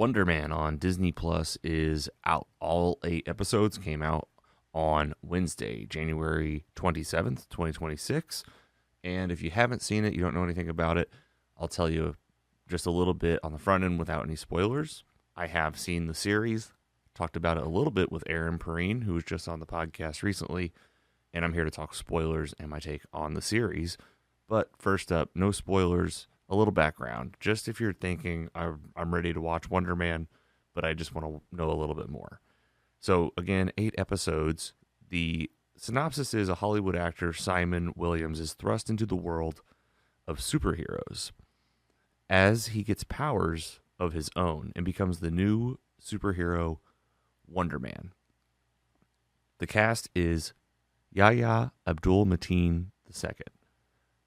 Wonder Man on Disney Plus is out. All 8 episodes came out on Wednesday, January 27th, 2026. And if you haven't seen it, you don't know anything about it, I'll tell you just a little bit on the front end without any spoilers. I have seen the series, talked about it a little bit with Aaron Perrine, who was just on the podcast recently, and I'm here to talk spoilers and my take on the series. But first up, no spoilers, a little background. Just if you're thinking, I'm ready to watch Wonder Man, but I just want to know a little bit more. So again, 8 episodes. The synopsis is a Hollywood actor, Simon Williams, is thrust into the world of superheroes as he gets powers of his own and becomes the new superhero Wonder Man. The cast is Yahya Abdul-Mateen II,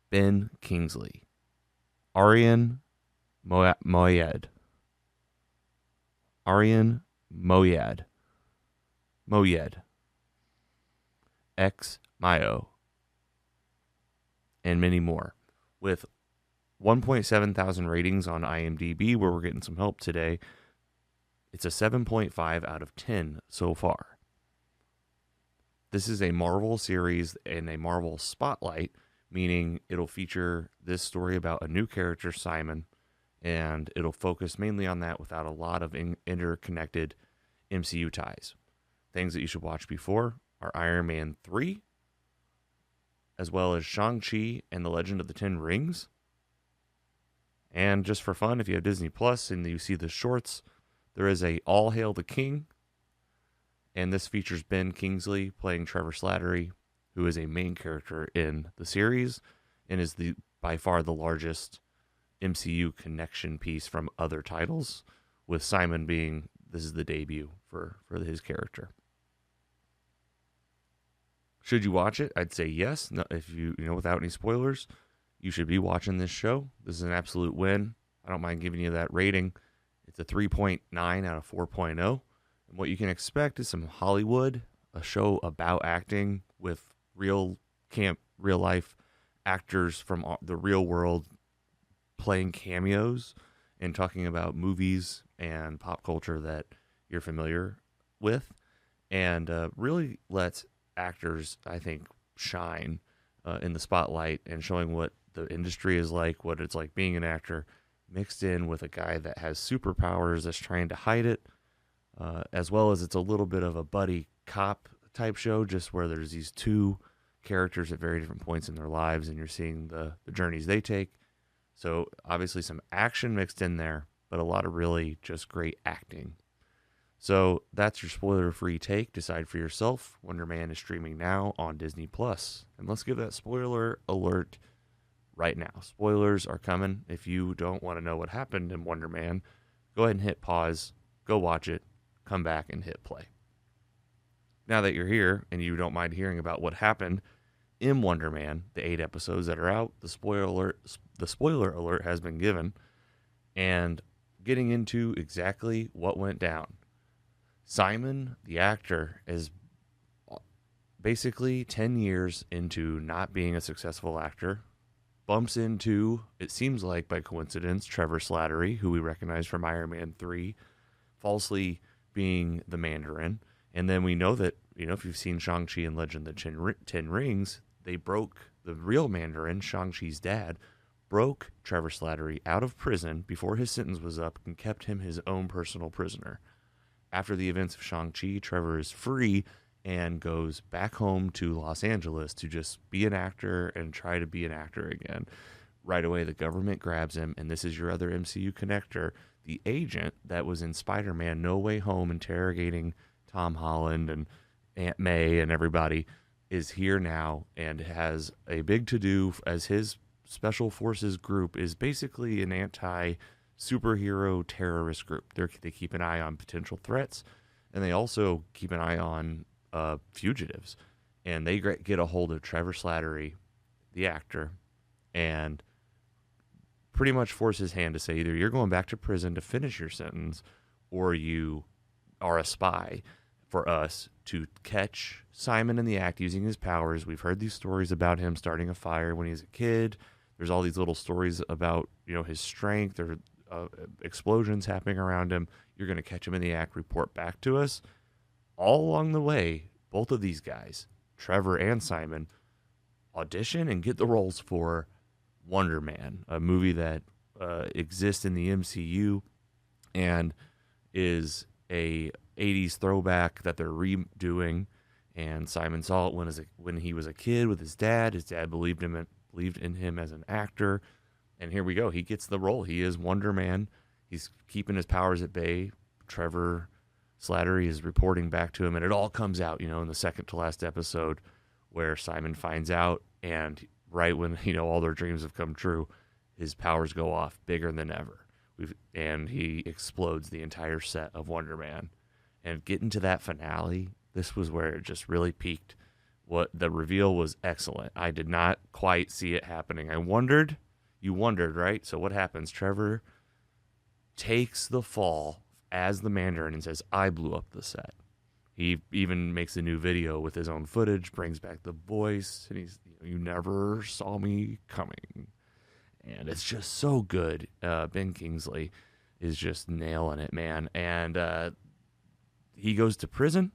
Ben Kingsley, Arian Moayed, X Mayo, and many more. With 1.7 thousand ratings on IMDb, where we're getting some help today, it's a 7.5 out of 10 so far. This is a Marvel series and a Marvel spotlight, meaning it'll feature this story about a new character, Simon, and it'll focus mainly on that without a lot of interconnected MCU ties. Things that you should watch before are Iron Man 3, as well as Shang-Chi and the Legend of the Ten Rings. And just for fun, if you have Disney Plus and you see the shorts, there is a All Hail the King, and this features Ben Kingsley playing Trevor Slattery, who is a main character in the series and is by far the largest MCU connection piece from other titles, with Simon being, this is the debut for his character. Should you watch it? I'd say yes. No, if you without any spoilers, you should be watching this show. This is an absolute win. I don't mind giving you that rating. It's a 3.9 out of 4.0. And what you can expect is some Hollywood, a show about acting with real life actors from the real world playing cameos and talking about movies and pop culture that you're familiar with, and really lets actors, I think, shine in the spotlight and showing what the industry is like, what it's like being an actor, mixed in with a guy that has superpowers that's trying to hide it, as well as it's a little bit of a buddy cop type show, just where there's these two characters at very different points in their lives and you're seeing the journeys they take. So obviously some action mixed in there, but a lot of really just great acting. So that's your spoiler-free take. Decide for yourself. Wonder Man is streaming now on Disney Plus. And let's give that spoiler alert right now. Spoilers are coming. If you don't want to know what happened in Wonder Man, go ahead and hit pause, go watch it, come back and hit play. Now that you're here and you don't mind hearing about what happened in Wonder Man, the 8 episodes that are out, the spoiler alert has been given, and getting into exactly what went down. Simon, the actor, is basically 10 years into not being a successful actor, bumps into, it seems like by coincidence, Trevor Slattery, who we recognize from Iron Man 3, falsely being the Mandarin. And then we know that, if you've seen Shang-Chi and Legend of the Ten Rings, they broke the real Mandarin, Shang-Chi's dad, broke Trevor Slattery out of prison before his sentence was up and kept him his own personal prisoner. After the events of Shang-Chi, Trevor is free and goes back home to Los Angeles to just be an actor and try to be an actor again. Right away, the government grabs him, and this is your other MCU connector, the agent that was in Spider-Man No Way Home interrogating Tom Holland and Aunt May and everybody, is here now and has a big to-do as his special forces group is basically an anti-superhero terrorist group. They keep an eye on potential threats, and they also keep an eye on fugitives. And they get a hold of Trevor Slattery, the actor, and pretty much force his hand to say either you're going back to prison to finish your sentence or you are a spy for us to catch Simon in the act using his powers. We've heard these stories about him starting a fire when he's a kid. There's all these little stories about, his strength or explosions happening around him. You're going to catch him in the act, report back to us. All along the way, both of these guys, Trevor and Simon, audition and get the roles for Wonder Man, a movie that exists in the MCU and is a 80s throwback that they're redoing. And Simon saw it when he was a kid with his dad. His dad believed in him as an actor. And here we go. He gets the role. He is Wonder Man. He's keeping his powers at bay. Trevor Slattery is reporting back to him, and it all comes out, in the second to last episode where Simon finds out, and right when, all their dreams have come true, his powers go off bigger than ever. And he explodes the entire set of Wonder Man. And getting to that finale, this was where it just really peaked. What the reveal was excellent. I did not quite see it happening. You wondered, right? So what happens? Trevor takes the fall as the Mandarin and says, I blew up the set. He even makes a new video with his own footage, brings back the voice, and he's, you never saw me coming. And it's just so good. Ben Kingsley is just nailing it, man. And he goes to prison.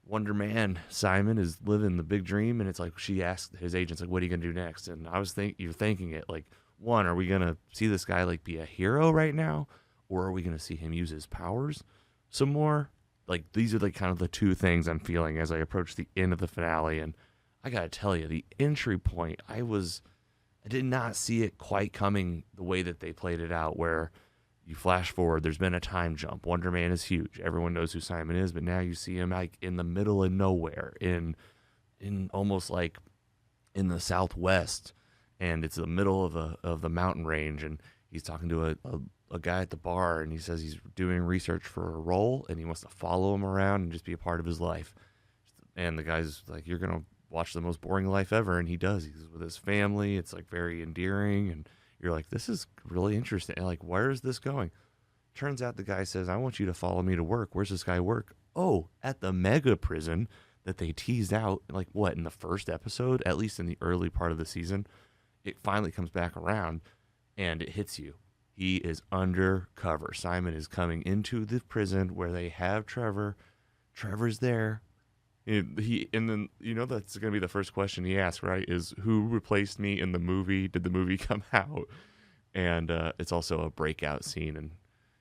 Wonder Man, Simon, is living the big dream, and it's like she asked his agents, like, what are you going to do next? And I was you're thinking it, like, one, are we going to see this guy, like, be a hero right now? Or are we going to see him use his powers some more? Like, these are like kind of the two things I'm feeling as I approach the end of the finale. And I got to tell you, the entry point, I did not see it quite coming the way that they played it out, where you flash forward, there's been a time jump. Wonder Man is huge. Everyone knows who Simon is, but now you see him like in the middle of nowhere, in almost like in the Southwest, and it's the middle of the mountain range, and he's talking to a guy at the bar, and he says he's doing research for a role, and he wants to follow him around and just be a part of his life. And the guy's like, you're going to watch the most boring life ever, and he does. He's with his family. It's like very endearing, and you're like, this is really interesting. And like, where is this going? Turns out the guy says, I want you to follow me to work. Where's this guy work? Oh, at the mega prison that they teased out, like, what, in the first episode, at least in the early part of the season. It finally comes back around, and it hits you. He is undercover. Simon is coming into the prison where they have Trevor. Trevor's there. And then, that's going to be the first question he asks, right? Is who replaced me in the movie? Did the movie come out? And it's also a breakout scene. And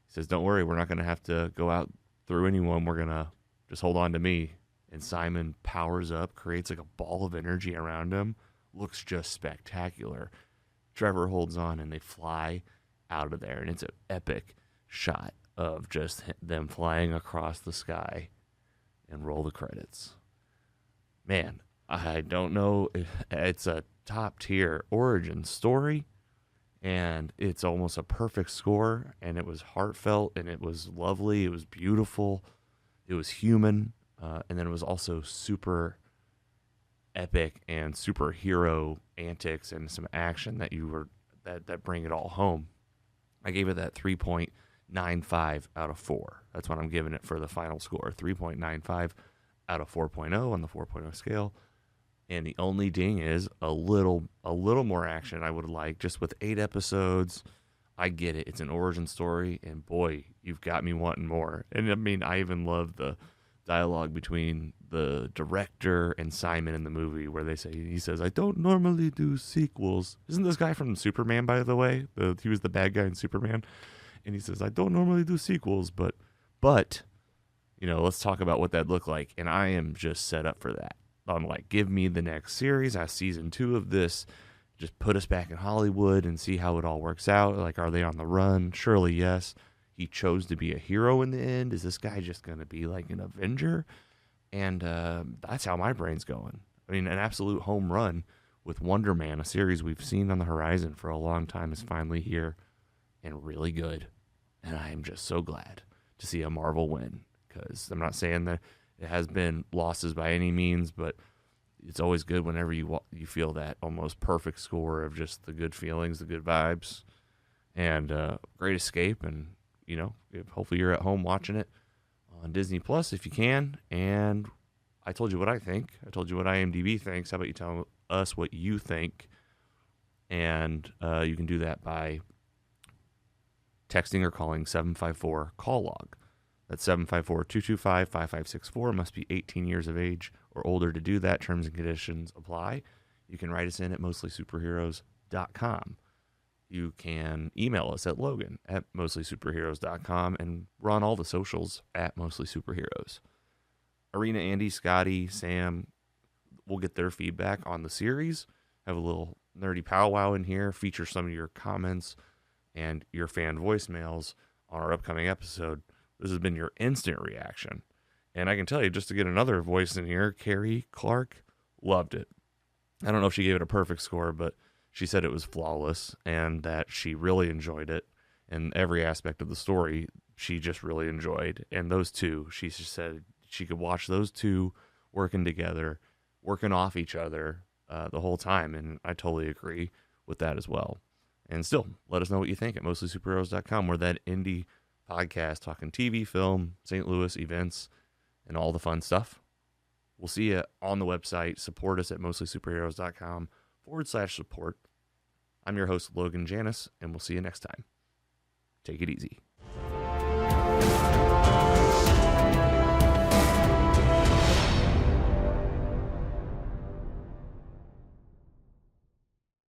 he says, don't worry, we're not going to have to go out through anyone. We're going to just hold on to me. And Simon powers up, creates like a ball of energy around him. Looks just spectacular. Trevor holds on, and they fly out of there, and it's an epic shot of just them flying across the sky, and roll the credits. Man, I don't know if it's a top tier origin story, and it's almost a perfect score, and it was heartfelt, and it was lovely, it was beautiful, it was human, and then it was also super epic and superhero antics and some action that bring it all home. I gave it that 3.95 out of 4. That's what I'm giving it for the final score. 3.95 out of 4.0 on the 4.0 scale. And the only ding is a little more action I would like. Just with 8 episodes, I get it. It's an origin story, and boy, you've got me wanting more. And I mean, I even love the dialogue between the director and Simon in the movie, where he says, I don't normally do sequels. Isn't this guy from Superman, by the way? He was the bad guy in Superman. And he says, I don't normally do sequels, but, let's talk about what that looked like. And I am just set up for that. I'm like, give me the next series. Season 2 of this. Just put us back in Hollywood and see how it all works out. Like, are they on the run? Surely, yes. He chose to be a hero in the end. Is this guy just going to be like an Avenger? And that's how my brain's going. I mean, an absolute home run with Wonder Man, a series we've seen on the horizon for a long time, is finally here and really good. And I am just so glad to see a Marvel win, because I'm not saying that it has been losses by any means, but it's always good whenever you feel that almost perfect score of just the good feelings, the good vibes, and great escape. And hopefully you're at home watching it on Disney Plus if you can. And I told you what I think. I told you what IMDb thinks. How about you tell us what you think? And you can do that by texting or calling 754-CALL-LOG. That's 754-225-5564. Must be 18 years of age or older to do that. Terms and conditions apply. You can write us in at mostlysuperheroes.com. You can email us at logan@mostlysuperheroes.com, and we're on all the socials at mostlysuperheroes. Arena, Andy, Scotty, Sam, we'll get their feedback on the series. Have a little nerdy powwow in here, feature some of your comments and your fan voicemails on our upcoming episode. This has been your instant reaction. And I can tell you, just to get another voice in here, Carrie Clark loved it. I don't know if she gave it a perfect score, but she said it was flawless and that she really enjoyed it. And every aspect of the story, she just really enjoyed. And those two, she just said she could watch those two working together, working off each other the whole time. And I totally agree with that as well. And still, let us know what you think at mostlysuperheroes.com. We're that indie podcast talking TV, film, St. Louis events, and all the fun stuff. We'll see you on the website. Support us at mostlysuperheroes.com/support. I'm your host, Logan Janis, and we'll see you next time. Take it easy.